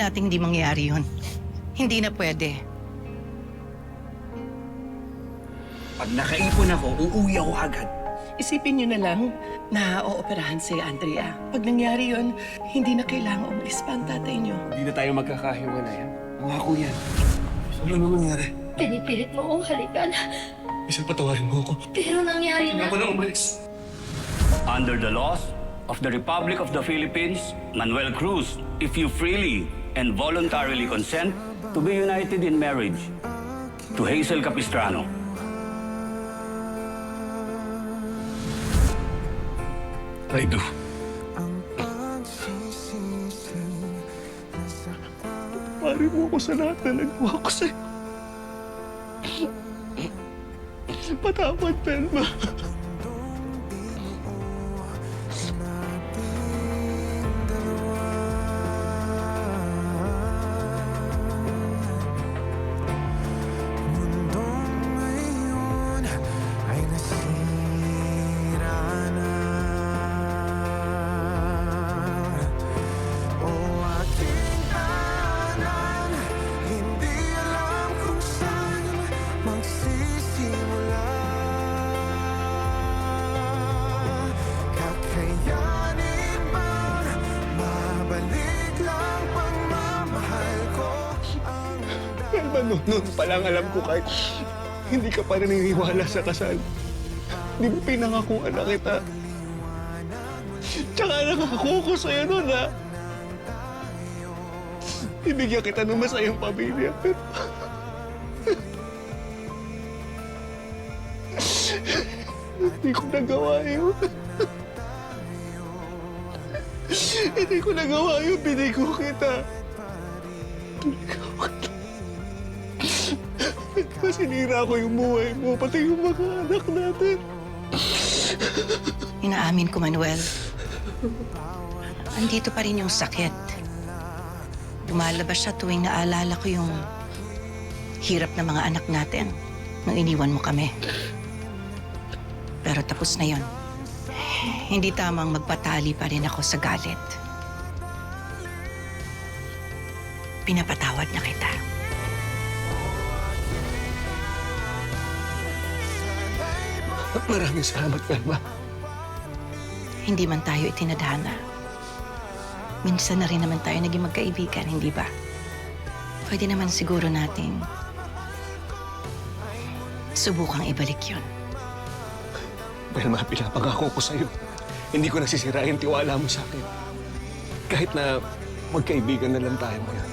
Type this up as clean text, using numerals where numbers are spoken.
nating hindi mangyayari yun. Hindi na pwede. Pag nakaipon ako, uuwi ako agad. Isipin niyo na lang na ooperahan si Andrea. Pag nangyari yun, hindi na kailangan umalis pa ang tatay niyo. Hindi na tayo magkakahiwalay. Pangako yan. Ano naman nangyari? Pinipilit mo akong halikan. Isang patawarin mo ako. Pero nangyari na. Ako nang umalis. Under the laws of the Republic of the Philippines, Manuel Cruz, if you freely and voluntarily consent to be united in marriage to Hazel Capistrano. I do. Pari mo ako sa lahat na nagawa ko sa'yo. Patawad, Pelma. Noon pa lang alam ko kahit hindi ka pa naniniwala sa kasal. Di mo pinangakuan na kita. Tsaka nangako ko sa'yo noon, ha? Ibigyan kita ng masayang pamilya. Hindi ko nagawa yun. Hindi ko nagawa yun. Binigo kita. Sinira ko yung buhay mo, pati yung mga anak natin. Inaamin ko, Manuel. Andito pa rin yung sakit. Lumalabas siya tuwing naalala ko yung hirap ng mga anak natin nung iniwan mo kami. Pero tapos na yon. Hindi tamang magpatali pa rin ako sa galit. Pinapatawad na kita. Maraming salamat, Pelma. Hindi man tayo itinadhana. Minsan na rin naman tayo naging magkaibigan, hindi ba? Pwede naman siguro nating subukang ibalik yun. Pelma, pinapangako ko sa'yo. Hindi ko nasisirain tiwala mo sa akin. Kahit na magkaibigan na lang tayo ngayon.